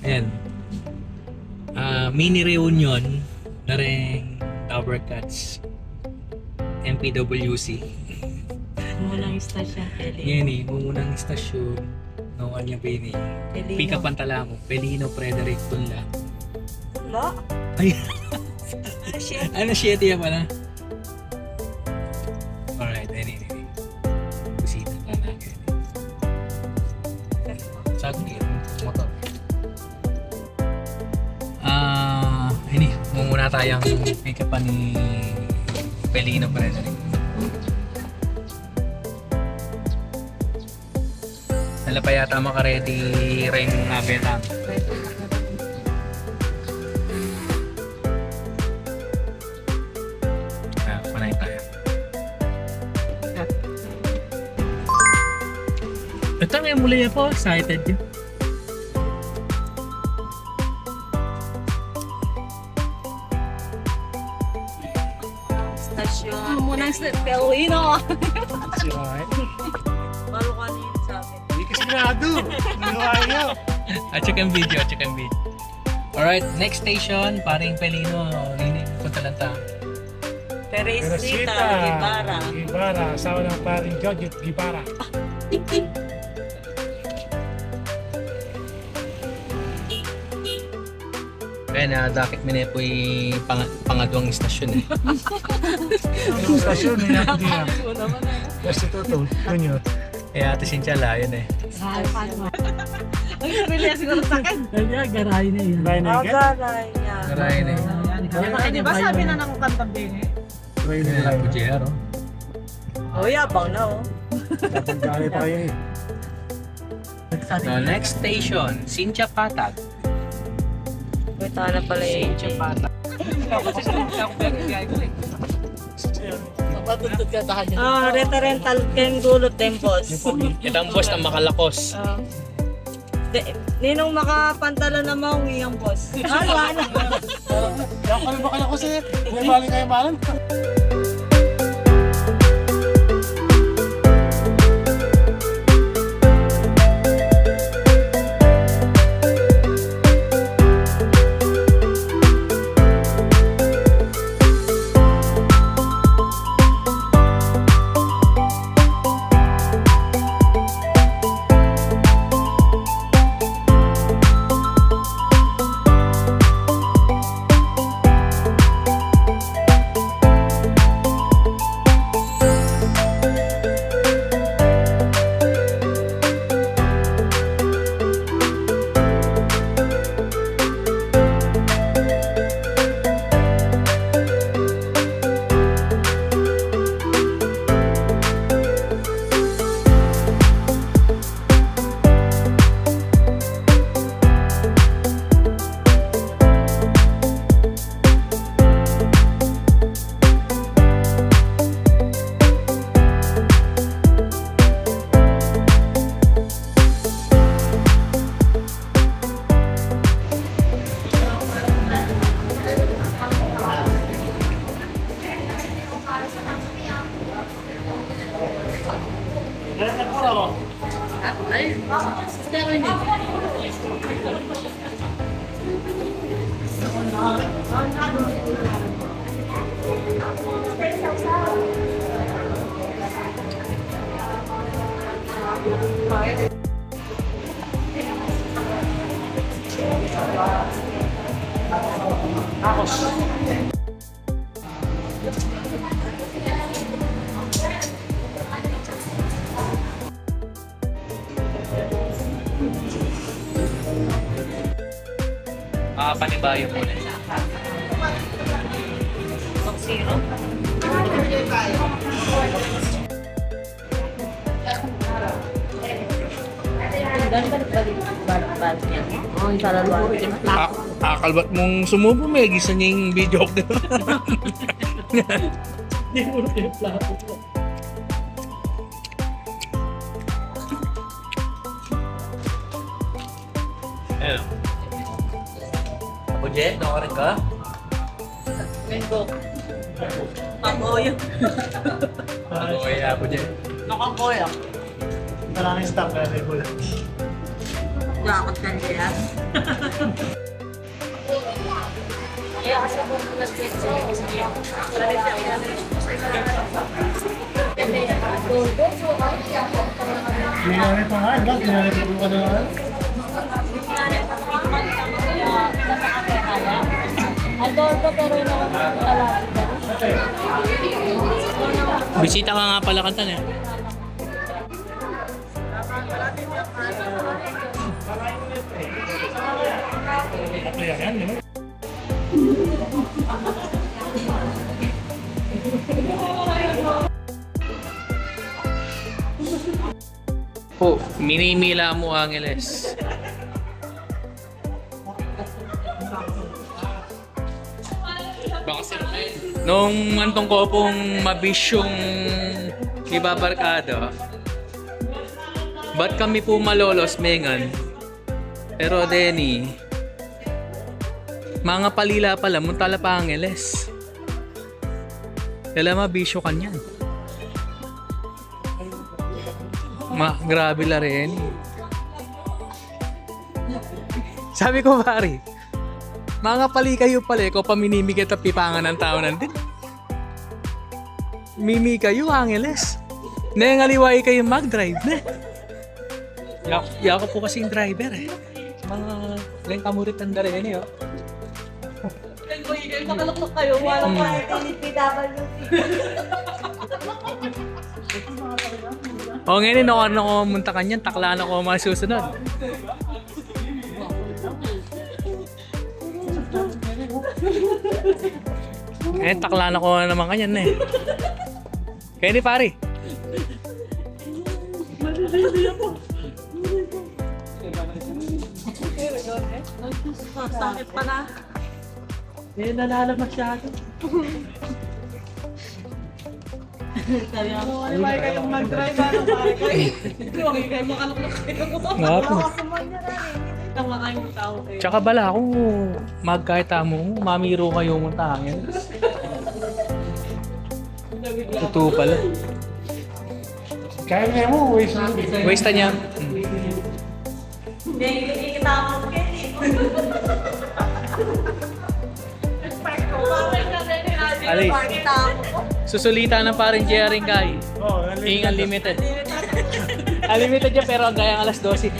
Ayan. Mini reunion na rin Tower Cats MPWC. Munang istasyon, Pili. Yan eh, munang istasyon ng kanyang pini. Pika Pantalamo, Pelino Frederick Tunla. Lo? Ay, Ano siya? ano siya tiya pala? Alright, anyway. Busita ka na. Saglit, motor. Ini, muna tayong pick up ni Pelino Frederick. Dala pa yata maka-ready rin na betang. Panay tayo. Ito nga muli po, excited yun. Istasyon. Munang istasyon, Pelino. Si Ryan. Balo ka na yun sa akin. Hindi ka sinado. Ayaw. Check ang video, check ang video. Alright, next station, paring Pelino. Nini, punta lang ta. Teresita, Guevara. Guevara. Asawa ng paring George Guevara. Kaya na, dakit mo na po yung pangadwang istasyon eh. Ang stasyon na yan. Hindi yan. Prostituto. Junior. Kaya ate Cynthia layon eh. Ang sarili siguro sa akin. Kaya garahe na yun. Garahe na yun. Garay niya. Maray na eh. Di ba sabi na ng kantang din eh? Garahe na Kaya yun. po JR oh. Oh, yabang na oh. Dapat garahe tayo eh. So, next station, Cynthia Patag. May tala pala eh. Cynthia Patag. Rental Ken Gulo Tempos. Itang boss na makalakos. Ninong makapantala na maungi ang boss. Ano? Kaya kami bakala ko sa'yo. May baling kayo malam. Panibayo muna. Zero. Oh, yung talaluhuri din. Akalbat mong sumubo, may gisa niya yung video ko. Hindi mo na yung plato. Ayun. Ako, Jen, nakarin ka? Mango. Pamoyo. Okay, ako, Jen. Nakakoya. Maraming stop kaya may bulan. Bakit ka niya? Kinari pa nga, ba? Kinari pa ka na nga. Adordo pero na Bisita ka nga pala kanta niya. Yan, di ba? Po, minimila mo Angeles. Nung antong ko pong mabisyong ibabarkada, ba't kami po malolos, Mengan? Pero Denny, mga palila pala, muntala pa Angeles. Kailan mabisyo ka niyan? Grabe la rin. Sabi ko pare, mga pali kayo pala, ko paminimigit at pipangan ng tao nandun. Mimi kayo, Angeles. Nangaliway kayo mag-drive na. Yako po kasi yung driver eh. Mga lang kamurit ng dare niyo. Makalukok kayo, walang PWC. O ngayon, ako munta kanyan, taklaan ako mga susunod. Taklaan ako naman kanyan eh. Kaya di pare. Sakit pa na. Eh, nalala masyado. May kayong mag-drive, ano pare kayo? Huwag kayo makaluklok kayo. Nga po. Tama kayong tao kayo. Tsaka bala ako, magkahita mo, mamiro kayo mo tangin. Totoo pala. Kaya nga mo, waste na. Waste niya. Hindi, hindi kita ako Ali, susulita ng paring Jerry Kai. Oh, Ing unlimited. Unlimited niya pero gaya alas 12.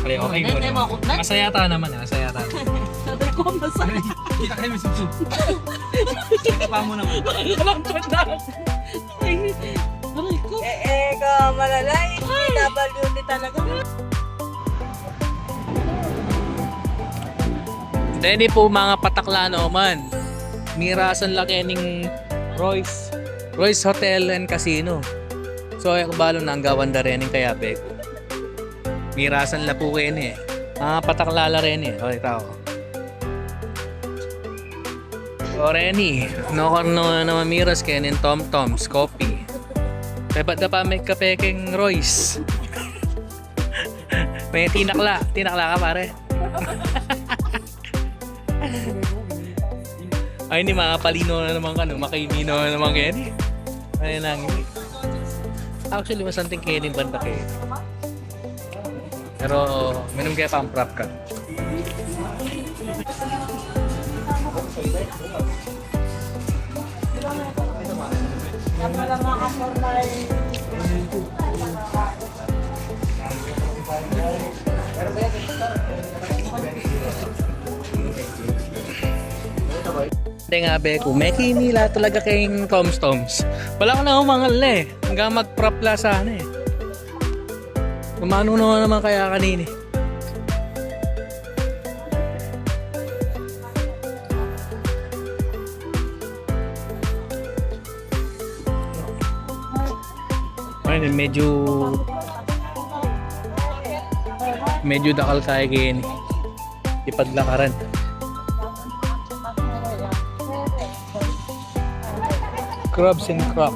Okay, okay. Masaya ta naman, masaya ta. Sabi ko, masaya. Kita kayo may subsub. Pa mo naman. Alam ko na. Aray ko. Ka malalay. PWD talaga. Dahil po mga pataklano man. Mirasan laki ning Royce Hotel and Casino. So ay kabalo na ang gawan da rin kaya bek. Mirasan la po kayo eh. Mga pataklala rin eh. Okay, tao. O Renny, no naman miras kayo ng Tom Tom's Coffee. Dapat na pa may kapeking Royce. May tinakla ka pare. Ay hindi makapalino na naman ka no, makaimino na naman kayo eh. Ay lang yun. Actually masanting kayo yung banda kayo. Pero minum kayo pang prop ka. Hindi nga Beko, may kinila talaga kayong Toms. Wala ka na umangal na eh. Hanggang mag-prop la sana eh. Kumano naman kaya kanini. Ayun, medyo dakal kaya kayo ipaglakaran. Crabs and crop.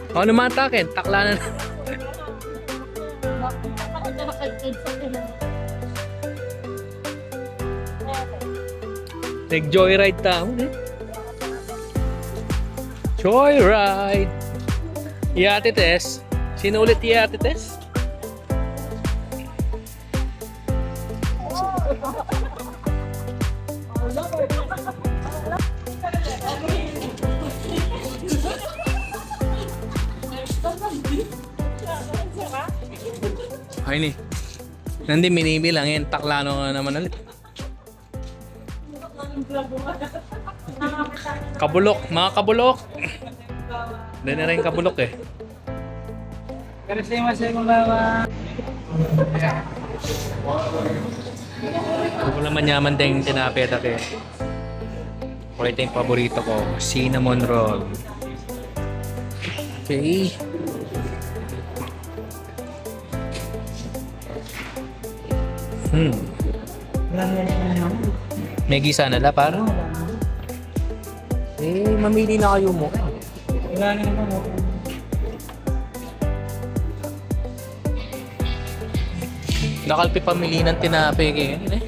O, ano mga takin? Takla na. Nag-joyride tayo eh. Joyride! Ate Tess. Sino ulit Ate Tess? Ay ni. Nandi minibilangin. Taklano nga naman ulit. Kabulok. Mga kabulok. Hindi na rin kabulok eh. Kung naman yaman din tinapit ako eh. Ito yung paborito ko. Cinnamon roll. Okay. May gisa na la para. Mamili na kayo mo. Wala na naman ako. Nakalpi pamili ng tinapay kayo. Eh.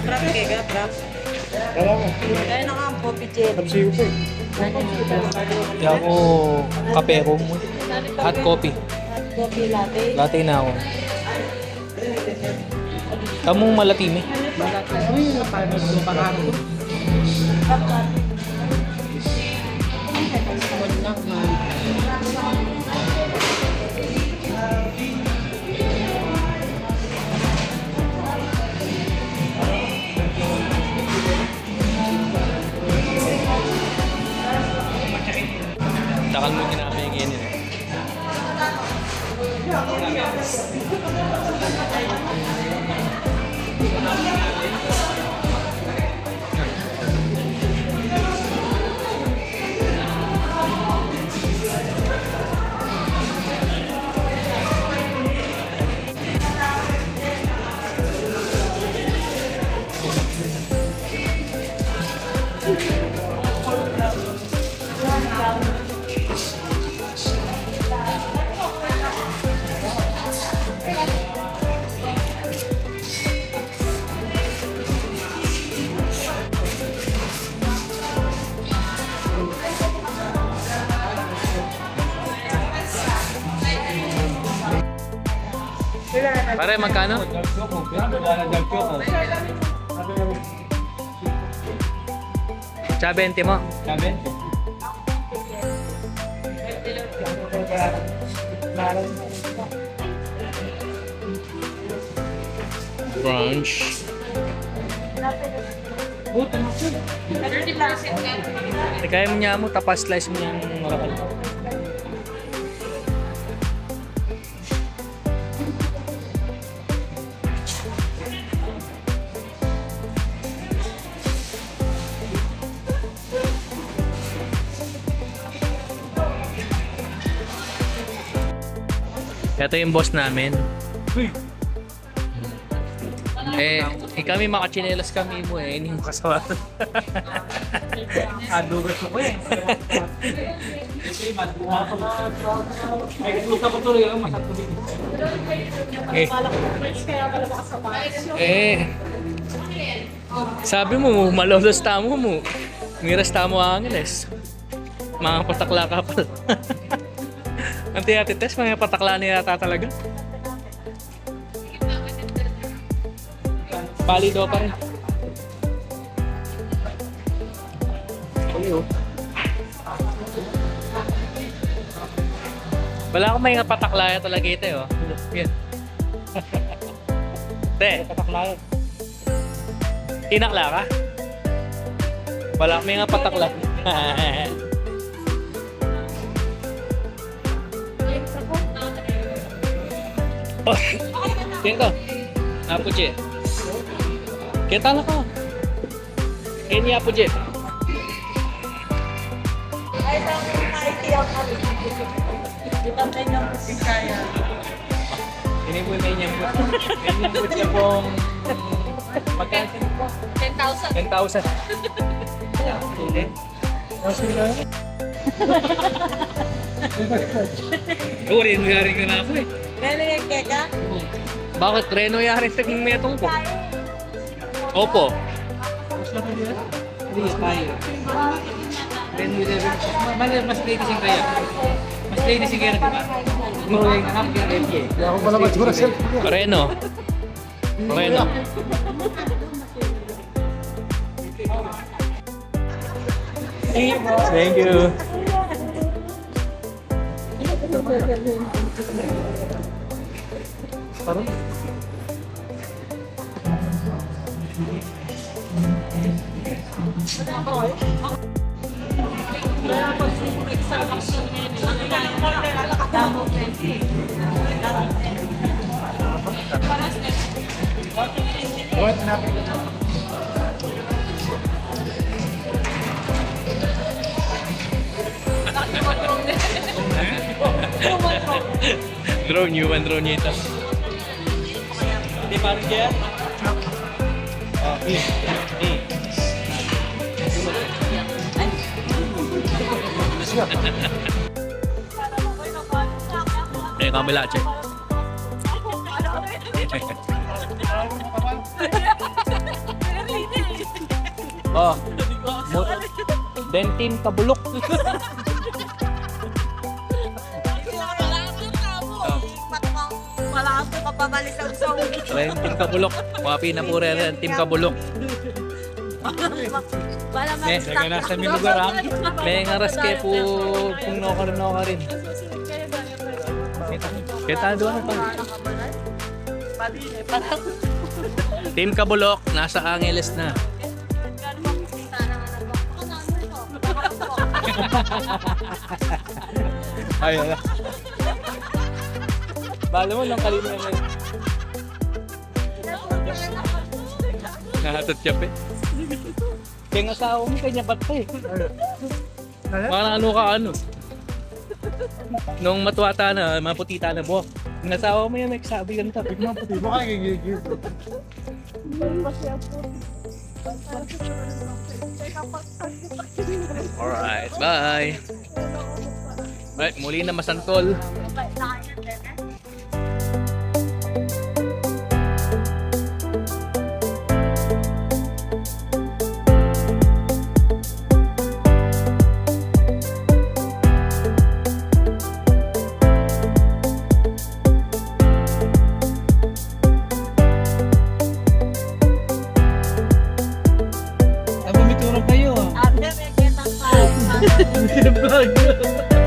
Trap kaya trap. Kaya na nga po, pichel. Kaya ako kape ko mo. Hot coffee. Coffee latte. Latte na ako. Kamong malatimi. Uy, napanood ko parang. Takal mo kinapay ngayon eh. Pare, magkano? Sa 20 mo? Brunch. Kaya mo niya mo, tapas slice mo niya ng marakal. Ito yung boss namin. Kami makachinelas kami mo eh. Hindi mo kasama. Adugas ko eh. Ay, gusto ko tuloy ang masakto dito. Sabi mo, malolos tamo mo. Miras tamo Angeles. Mga patakla ka pala. Ate Tess, mga patakla niya yata talaga. Palido pa rin. Wala akong may pataklaya talaga ito eh. Oh. Yan. Te, Pataklayan. tinakla ka? Wala kami nga patakla. Oh, tingko. Apuje. Kita na ka. Ini apuje. Ay, isang maikiyak kami. Kita tayo ng Bisaya. Ini po may niyang po. Ini po siya pong magkano po? 10,000. 10,000. Okay. Rin ka na ako eh. Meron yung keka? Bakit? Reno yari sa metong ko. Opo. Mas ladies yung kaya. Mas ladies yung kaya, di ba? Muro yung nakap yung FJ. Kaya ako pala magsura sir. Reno. Reno. Thank you. Parang what na? Drone, human drone niya ito. Hindi parang kaya? Eh, kabila, check. Oh. Then team kabulok. Wala ako kapamalis ang song. Then team kabulok. Wapi na po rin team kabulok. Wala Eh, Daga nasa may lugar ha. may ngaras kayo po kung noka rin. Kita doon pa. Team kabulok, nasa Angeles na. Ayun na. Bala mo lang kalina na yun. Nahatot siya pe. Kaya nga sa mo kanya ba't pa eh. Parang ano ka ano. Nung matuwata na, maputita na buhok. Yung nasawa mo yan, may kasabi ganito. Biglang puti mo kaya gigigil. Alright, bye! Alright, muli na masantol. Bumiturog kayo ah. After may kita pa. Vlog.